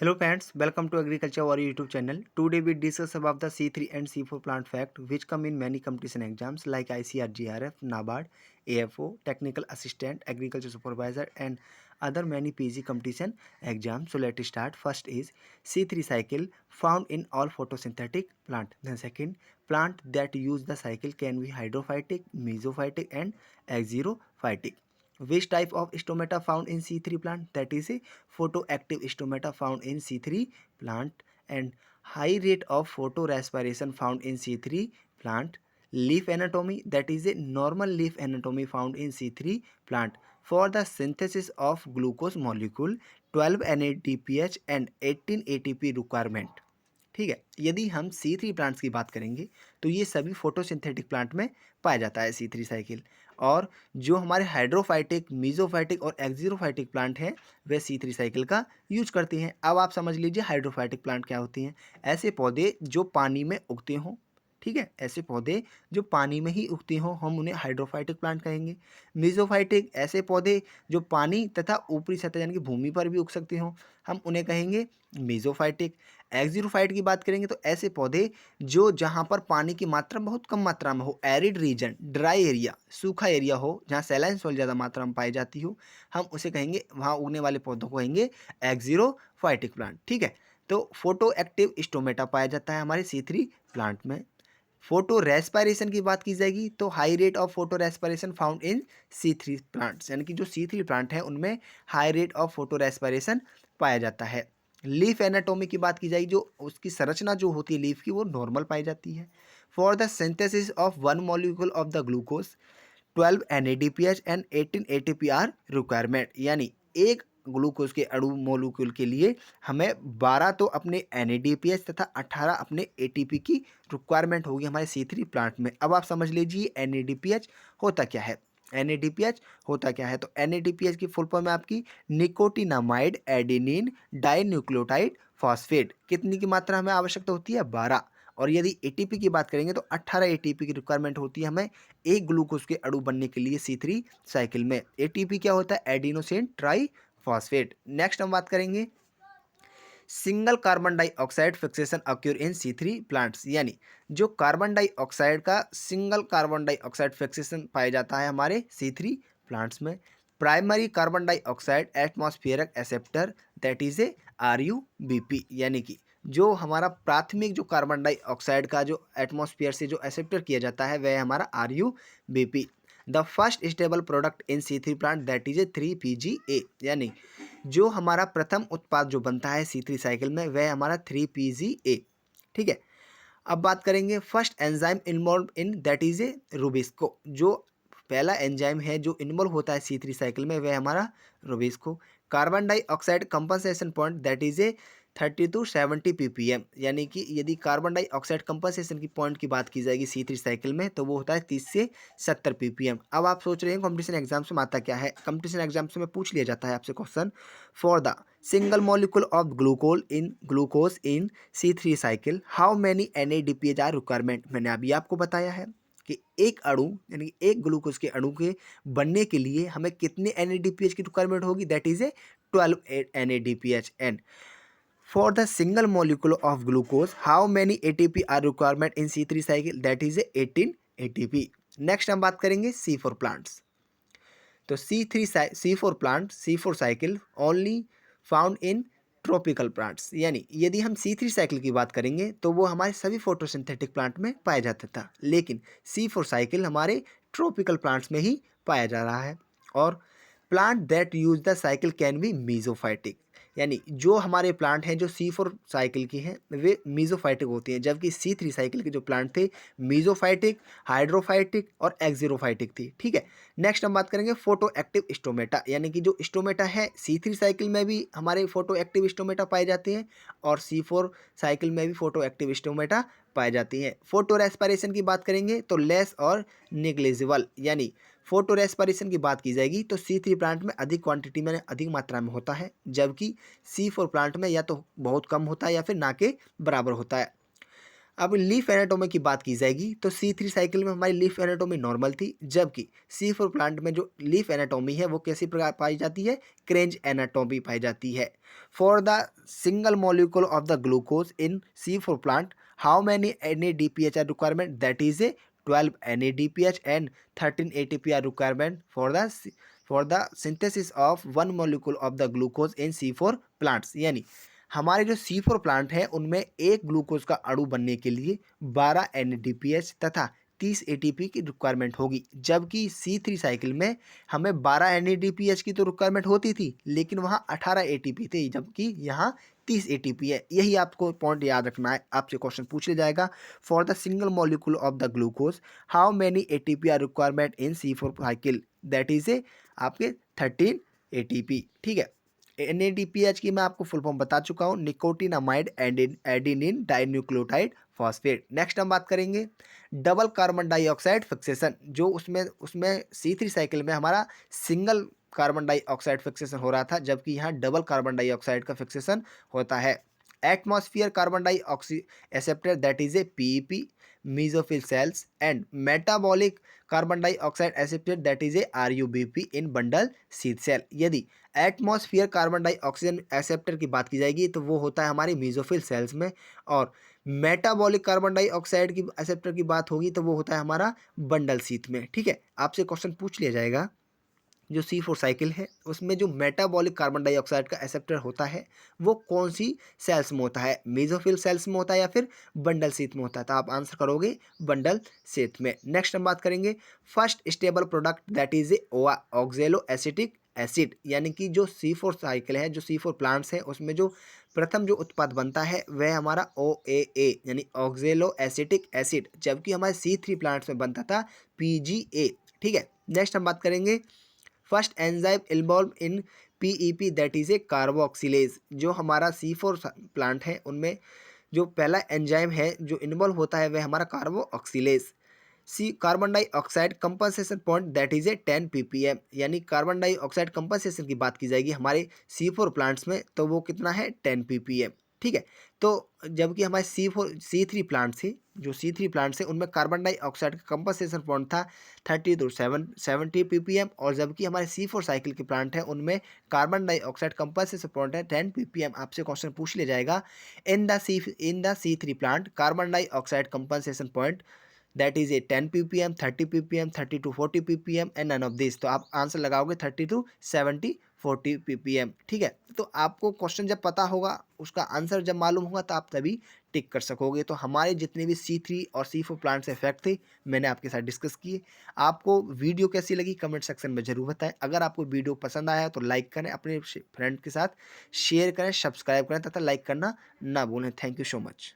Hello friends, welcome to Agriculture Warrior YouTube channel. Today we discuss about the C3 and C4 plant fact which come in many competition exams like ICRGRF, NABARD, AFO, Technical Assistant, Agriculture Supervisor and other many PG competition exams. So let's start. First is C3 cycle found in all photosynthetic plant. Then second, plant that use the cycle can be hydrophytic, mesophytic and axerophytic. Which type of stomata found in C3 plant? That is a photoactive stomata found in C3 plant. And high rate of photorespiration found in C3 plant. Leaf anatomy, that is a normal leaf anatomy found in C3 plant. For the synthesis of glucose molecule 12 NADPH and 18 ATP requirement. ठीक है, यदि हम C3 plants की बात करेंगे तो ये सभी फोटोसिंथेटिक प्लांट में पाया जाता है C3 साइकिल। और जो हमारे हाइड्रोफाइटिक, मीजोफाइटिक और एक्जीरोफाइटिक प्लांट हैं वे C3 साइकिल का यूज करते हैं। अब आप समझ लीजिए हाइड्रोफाइटिक प्लांट क्या होती हैं। ऐसे पौधे जो पानी में उगते हों, ठीक है, ऐसे पौधे जो पानी में ही उगते हों हम उन्हें हाइड्रोफाइटिक प्लांट कहेंगे। मीजोफाइटिक ऐसे पौधे जो पानी तथा ऊपरी सतह यानी कि भूमि पर भी उग सकते हों हम उन्हें कहेंगे मीजोफाइटिक। एक्जीरोफाइट की बात करेंगे तो ऐसे पौधे जो जहाँ पर पानी की मात्रा बहुत कम मात्रा में हो, एरिड रीजन, ड्राई एरिया, सूखा एरिया हो, जहाँ सैलाइन सॉइल ज़्यादा मात्रा में पाई जाती हो, हम उसे कहेंगे, वहाँ उगने वाले पौधों को कहेंगे एक्जीरोफाइटिक प्लांट। ठीक है, तो फोटो एक्टिव स्टोमेटा पाया जाता है हमारे C3 प्लांट में। फोटो रेस्पायरेशन की बात की जाएगी तो high rate of photo respiration found in C3 plants, यानी कि जो C3 प्लांट है उनमें high rate of photo respiration पाया जाता है। लीफ एनाटोमी की बात की जाएगी, जो उसकी संरचना जो होती है लीफ की वो नॉर्मल पाई जाती है। For the synthesis of one molecule of the glucose 12 NADPH and 18 ATP are requirement, यानी एक ग्लूकोज के अणु मॉलिक्यूल के लिए हमें 12 तो अपने NADPH तथा 18 अपने ATP की रिक्वायरमेंट होगी हमारे C3 प्लांट में। अब आप समझ लीजिए NADPH होता क्या है। NADPH होता क्या है तो NADPH की फुल फॉर्म है आपकी निकोटिनामाइड एडेनिन डाइन्यूक्लियोटाइड फॉस्फेट। कितनी की मात्रा हमें आवश्यकता होती है? 12। और यदि ATP की बात करेंगे तो 18 ATP की रिक्वायरमेंट होती है हमें एक ग्लूकोज के अणु बनने के लिए C3 साइकिल में। ATP क्या होता है? Adenosine try phosphate. नेक्स्ट हम बात करेंगे single carbon dioxide fixation occur इन C3 प्लांट्स, यानी जो कार्बन डाइऑक्साइड का सिंगल कार्बन डाइऑक्साइड फिक्सेशन पाया जाता है हमारे C3 प्लांट्स में। Primary carbon dioxide atmospheric acceptor, that is a RUBP, यानी कि जो हमारा प्राथमिक जो कार्बन डाइऑक्साइड का जो एटमॉस्फेयर से जो एक्सेप्टर किया जाता है वह हमारा RUBP। The first stable product in C3 plant that is A 3PGA, यानी जो हमारा प्रथम उत्पाद जो बनता है C3 साइकिल में वह हमारा 3PGA। ठीक है, अब बात करेंगे first enzyme involve in that is A Rubisco. जो पहला एंजाइम है जो इन्वॉल्व होता है C3 साइकिल में वह हमारा Rubisco. Carbon dioxide compensation point that is A 30 to 70 ppm, यानी कि यदि कार्बन डाइऑक्साइड कंपनसेशन की पॉइंट की बात की जाएगी C3 साइकिल में तो वो होता है 30 से 70 ppm। अब आप सोच रहे हैं कॉम्पिटिशन एग्जाम्स में आता क्या है। कॉम्पिटिशन एग्जाम्स में पूछ लिया जाता है आपसे question, for the single molecule of glucose in C3 cycle how many NADPH are requirement. मैंने अभी आपको बताया है कि एक अणु यानी कि एक ग्लूकोज के अणु के बनने के लिए हमें कितने NADPH की रिक्वायरमेंट होगी, that is a 12 NADPH। And for the single molecule of glucose how many ATP are requirement in C3 cycle, that is a 18 ATP। Next हम बात करेंगे C4 प्लांट्स। तो C4 plant C4 cycle only found in tropical plants, यानी यदि हम C3 cycle की बात करेंगे तो वो हमारे सभी फोटोसिंथेटिक प्लांट में पाया जाता था, लेकिन C4 साइकिल हमारे ट्रॉपिकल प्लांट्स में ही पाया जा रहा है। और plant that use the cycle can be mesophytic, यानी जो हमारे प्लांट हैं जो C4 साइकिल की हैं वे मीजोफाइटिक होती हैं, जबकि C3 साइकिल के जो प्लांट थे मीजोफाइटिक, हाइड्रोफाइटिक और एक्जीरोफाइटिक थी। ठीक है, नेक्स्ट हम बात करेंगे फोटो एक्टिव स्टोमेटा, यानी कि जो स्टोमेटा है C3 साइकिल में भी हमारे फोटो एक्टिव स्टोमेटा पाए जाते हैं और C4 साइकिल में भी फोटो एक्टिव स्टोमेटा पाए जाती हैं। फोटो रेस्पिरेशन की बात करेंगे तो लेस और नेग्लिजिबल, यानी फोटो रेस्पिरेशन की बात की जाएगी तो C3 प्लांट में अधिक क्वांटिटी में अधिक मात्रा में होता है, जबकि C4 प्लांट में या तो बहुत कम होता है या फिर ना के बराबर होता है। अब लीफ एनाटोमी की बात की जाएगी तो C3 साइकिल में हमारी लीफ एनाटोमी नॉर्मल थी, जबकि C4 प्लांट में जो लीफ एनाटोमी है वो कैसी प्रकार पाई जाती है, क्रेंज एनाटोमी पाई जाती है। For the single molecule of the glucose in C4 plant how many NADPH are requirement, that is a 12 NADPH and 13 ATP are requirement for the synthesis of one molecule of the glucose in C4 plants. यानी हमारे जो C4 plant है उनमें एक glucose का अणु बनने के लिए 12 NADPH तथा 30 ATP की रिक्वायरमेंट होगी, जबकि C3 साइकिल में हमें 12 NADPH की तो रिक्वायरमेंट होती थी लेकिन वहाँ 18 ATP थे, जबकि यहाँ 30 ATP है। यही आपको पॉइंट याद रखना है, आपसे क्वेश्चन पूछ लिया जाएगा। For the single molecule of the glucose how many ATP are requirement in C4 cycle, that is a आपके 13 ATP। ठीक है, NADPH की मैं आपको फुल फॉर्म बता चुका हूँ, nicotinamide adenine dinucleotide phosphate. Next हम बात करेंगे डबल कार्बन डाइऑक्साइड फिक्सेशन, जो उसमें उसमें C3 साइकिल में हमारा सिंगल कार्बन डाइऑक्साइड फिक्सेशन हो रहा था, जबकि यहाँ डबल कार्बन डाइऑक्साइड का फिक्सेशन होता है। Atmosphere carbon dioxide acceptor, that is a PEP mesophyll cells and metabolic carbon dioxide acceptor, that is a RUBP in bundle sheath cell. यदि atmosphere carbon dioxygen acceptor की बात की जाएगी तो वो होता है हमारी मेसोफिल सेल्स में, और मेटाबॉलिक कार्बन डाइऑक्साइड की एक्सेप्टर की बात होगी तो वो होता है हमारा बंडल शीथ में। ठीक है, आपसे क्वेश्चन पूछ लिया जाएगा जो C4 साइकिल है उसमें जो मेटाबॉलिक कार्बन डाइऑक्साइड का एक्सेप्टर होता है वो कौन सी सेल्स में होता है, मेसोफिल सेल्स में होता है या फिर बंडल शीथ में होता है, तो आप आंसर करोगे बंडल शीथ में। नेक्स्ट हम बात करेंगे first stable product, that is A ऑक्जेलो acetic acid. यानी कि जो C4 साइकिल है, जो C4 प्लांट्स हैं उसमें जो प्रथम जो उत्पाद बनता है वह हमारा OAA यानी ऑक्जेलो एसिटिक एसिड, जबकि हमारे C3 प्लांट्स में बनता था PGA। ठीक है, नेक्स्ट हम बात करेंगे first enzyme involve in PEP, that is A carboxylase. जो हमारा C4 प्लांट है उनमें जो पहला एंजाइम है जो इन्वॉल्व होता है वह हमारा carboxylase. C carbon dioxide compensation point, that is a 10 ppm। यानी कार्बन डाइऑक्साइड कंपनसेशन की बात की जाएगी हमारे C4 प्लांट्स में तो वो कितना है 10 ppm। ठीक है, तो जबकि हमारे C3 प्लांट थे, जो C3 प्लांट्स हैं उनमें कार्बन डाइऑक्साइड का कंपनसेशन पॉइंट था 30 to 70 ppm, और जबकि हमारे C4 साइकिल के प्लांट हैं उनमें कार्बन डाइऑक्साइड कंपनसेशन पॉइंट है 10 ppm। आपसे क्वेश्चन पूछ लिया जाएगा in the C3 plant carbon dioxide compensation point, that is a 10 ppm, 30 ppm, 30 to 40 ppm and none of this. तो आप आंसर लगाओगे 30 to 70 40 ppm। ठीक है, तो आपको क्वेश्चन जब पता होगा उसका आंसर जब मालूम होगा तो आप तभी टिक कर सकोगे। तो हमारे जितने भी C3 और C4 प्लांट से इफेक्ट थे मैंने आपके साथ डिस्कस किए। आपको वीडियो कैसी लगी कमेंट सेक्शन में जरूर बताएं। अगर आपको वीडियो पसंद आया तो लाइक करें, अपने फ्रेंड के साथ शेयर करें, सब्सक्राइब करें तथा लाइक करना ना भूलें। Thank you so much.